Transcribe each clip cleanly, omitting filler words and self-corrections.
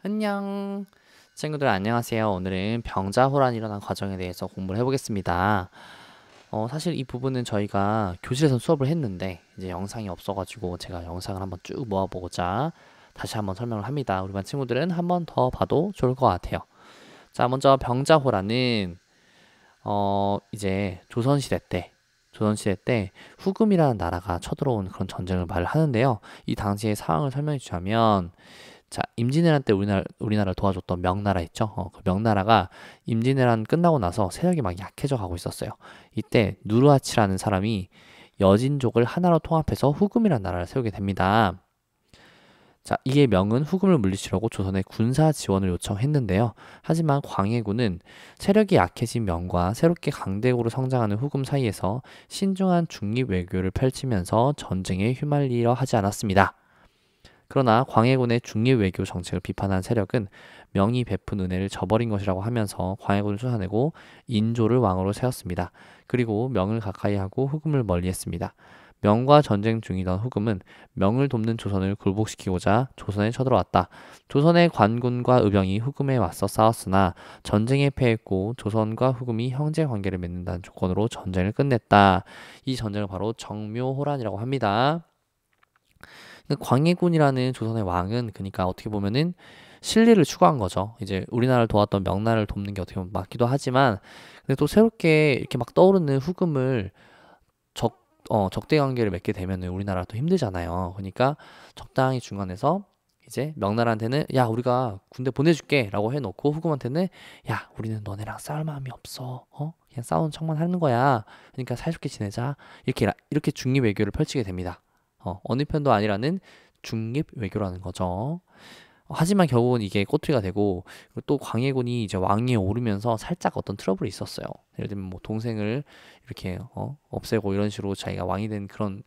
안녕. 친구들 안녕하세요. 오늘은 병자호란이 일어난 과정에 대해서 공부를 해보겠습니다. 사실 이 부분은 저희가 교실에서 수업을 했는데 이제 영상이 없어가지고 제가 영상을 한번 쭉 모아보고자 다시 한번 설명을 합니다. 우리 반 친구들은 한번 더 봐도 좋을 것 같아요. 자, 먼저 병자호란은 이제 조선시대 때 후금이라는 나라가 쳐들어온 그런 전쟁을 말을 하는데요. 이 당시의 상황을 설명해 주자면, 자, 임진왜란 때 우리나라를 도와줬던 명나라 있죠? 그 명나라가 임진왜란 끝나고 나서 세력이 막 약해져 가고 있었어요. 이때 누르하치라는 사람이 여진족을 하나로 통합해서 후금이라는 나라를 세우게 됩니다. 자, 이에 명은 후금을 물리치려고 조선에 군사 지원을 요청했는데요. 하지만 광해군은 세력이 약해진 명과 새롭게 강대국으로 성장하는 후금 사이에서 신중한 중립 외교를 펼치면서 전쟁에 휘말리려 하지 않았습니다. 그러나 광해군의 중립 외교 정책을 비판한 세력은 명이 베푼 은혜를 저버린 것이라고 하면서 광해군을 쫓아내고 인조를 왕으로 세웠습니다. 그리고 명을 가까이 하고 후금을 멀리했습니다. 명과 전쟁 중이던 후금은 명을 돕는 조선을 굴복시키고자 조선에 쳐들어왔다. 조선의 관군과 의병이 후금에 맞서 싸웠으나 전쟁에 패했고 조선과 후금이 형제 관계를 맺는다는 조건으로 전쟁을 끝냈다. 이 전쟁을 바로 정묘호란이라고 합니다. 광해군이라는 조선의 왕은 그러니까 어떻게 보면은 실리를 추구한 거죠. 이제 우리나라를 도왔던 명나라를 돕는 게 어떻게 보면 맞기도 하지만, 근데 또 새롭게 이렇게 막 떠오르는 후금을 적대 관계를 맺게 되면 우리나라가 또 힘들잖아요. 그러니까 적당히 중간에서 이제 명나라한테는 야, 우리가 군대 보내줄게라고 해놓고 후금한테는 야, 우리는 너네랑 싸울 마음이 없어. 그냥 싸우는 척만 하는 거야. 그러니까 사이좋게 지내자. 이렇게 중립 외교를 펼치게 됩니다. 어느 편도 아니라는 중립 외교라는 거죠. 하지만 결국은 이게 꼬투리가 되고, 그리고 또 광해군이 이제 왕위에 오르면서 살짝 어떤 트러블이 있었어요. 예를 들면 뭐 동생을 이렇게 없애고 이런 식으로 자기가 왕이 된 그런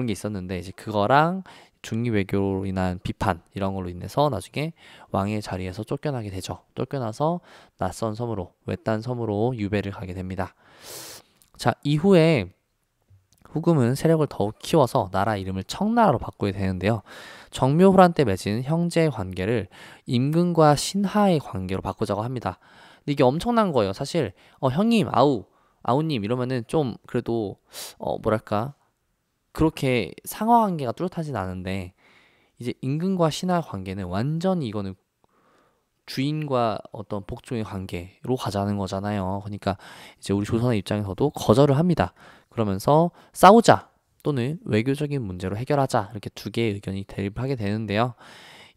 게 있었는데, 이제 그거랑 중립 외교로 인한 비판 이런 걸로 인해서 나중에 왕의 자리에서 쫓겨나게 되죠. 쫓겨나서 낯선 섬으로, 외딴 섬으로 유배를 가게 됩니다. 자, 이후에 후금은 세력을 더욱 키워서 나라 이름을 청나라로 바꾸게 되는데요. 정묘호란 때 맺은 형제 관계를 임금과 신하의 관계로 바꾸자고 합니다. 근데 이게 엄청난 거예요. 사실 형님, 아우님 이러면은 좀 그래도 뭐랄까 그렇게 상하 관계가 뚜렷하진 않은데, 이제 임금과 신하 관계는 완전히 이거는 주인과 어떤 복종의 관계로 가자는 거잖아요. 그러니까 이제 우리 조선의 입장에서도 거절을 합니다. 그러면서 싸우자 또는 외교적인 문제로 해결하자, 이렇게 두 개의 의견이 대립하게 되는데요.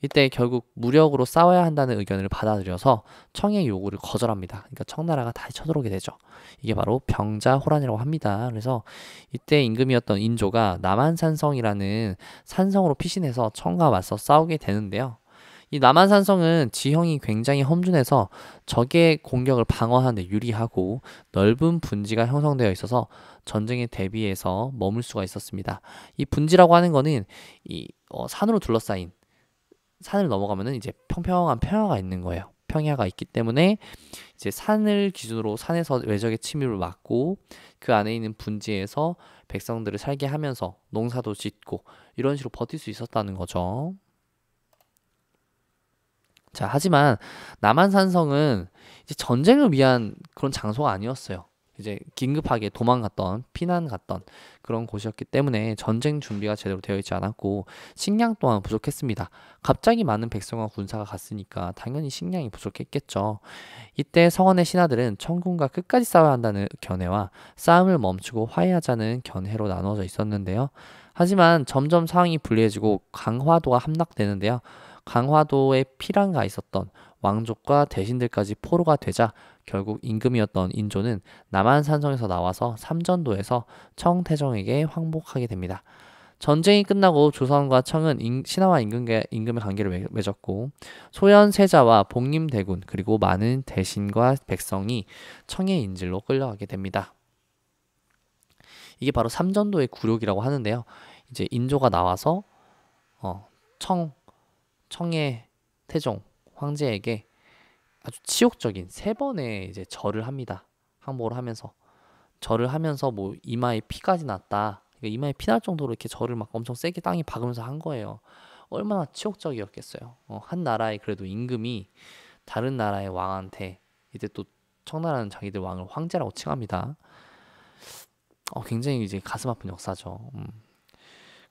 이때 결국 무력으로 싸워야 한다는 의견을 받아들여서 청의 요구를 거절합니다. 그러니까 청나라가 다시 쳐들어오게 되죠. 이게 바로 병자호란이라고 합니다. 그래서 이때 임금이었던 인조가 남한산성이라는 산성으로 피신해서 청과 맞서 싸우게 되는데요. 이 남한산성은 지형이 굉장히 험준해서 적의 공격을 방어하는 데 유리하고 넓은 분지가 형성되어 있어서 전쟁에 대비해서 머물 수가 있었습니다. 이 분지라고 하는 거는 산으로 둘러싸인, 산을 넘어가면은 이제 평평한 평야가 있는 거예요. 평야가 있기 때문에 이제 산을 기준으로 산에서 외적의 침입을 막고 그 안에 있는 분지에서 백성들을 살게 하면서 농사도 짓고 이런 식으로 버틸 수 있었다는 거죠. 자, 하지만 남한산성은 이제 전쟁을 위한 그런 장소가 아니었어요. 이제 긴급하게 피난 갔던 그런 곳이었기 때문에 전쟁 준비가 제대로 되어 있지 않았고 식량 또한 부족했습니다. 갑자기 많은 백성과 군사가 갔으니까 당연히 식량이 부족했겠죠. 이때 서원의 신하들은 청군과 끝까지 싸워야 한다는 견해와 싸움을 멈추고 화해하자는 견해로 나누어져 있었는데요. 하지만 점점 상황이 불리해지고 강화도가 함락되는데요. 강화도에 피란가 있었던 왕족과 대신들까지 포로가 되자 결국 임금이었던 인조는 남한산성에서 나와서 삼전도에서 청태정에게 항복하게 됩니다. 전쟁이 끝나고 조선과 청은 신하와 임금의 관계를 맺었고, 소현세자와 복림대군 그리고 많은 대신과 백성이 청의 인질로 끌려가게 됩니다. 이게 바로 삼전도의 굴욕이라고 하는데요. 이제 인조가 나와서 청 청의 태종 황제에게 아주 치욕적인 세 번의 이제 절을 합니다. 항복을 하면서 절을 하면서 뭐 이마에 피까지 났다. 그러니까 이마에 피 날 정도로 이렇게 절을 막 엄청 세게 땅에 박으면서 한 거예요. 얼마나 치욕적이었겠어요. 한 나라의 그래도 임금이 다른 나라의 왕한테 이제 또 청나라는 자기들 왕을 황제라고 칭합니다. 굉장히 이제 가슴 아픈 역사죠.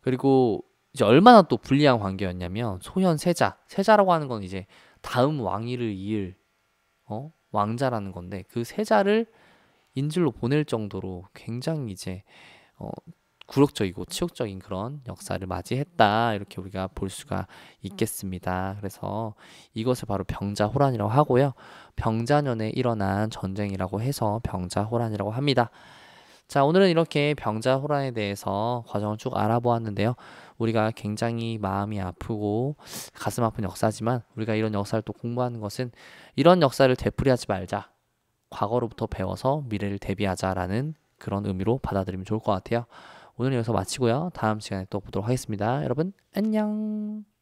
그리고 이제 얼마나 또 불리한 관계였냐면 소현 세자라고 하는 건 이제 다음 왕위를 이을 왕자라는 건데 그 세자를 인질로 보낼 정도로 굉장히 이제 어, 굴욕적이고 치욕적인 그런 역사를 맞이했다 이렇게 우리가 볼 수가 있겠습니다. 그래서 이것을 바로 병자호란이라고 하고요. 병자년에 일어난 전쟁이라고 해서 병자호란이라고 합니다. 자, 오늘은 이렇게 병자호란에 대해서 과정을 쭉 알아보았는데요. 우리가 굉장히 마음이 아프고 가슴 아픈 역사지만 우리가 이런 역사를 또 공부하는 것은 이런 역사를 되풀이하지 말자. 과거로부터 배워서 미래를 대비하자라는 그런 의미로 받아들이면 좋을 것 같아요. 오늘 여기서 마치고요. 다음 시간에 또 보도록 하겠습니다. 여러분, 안녕!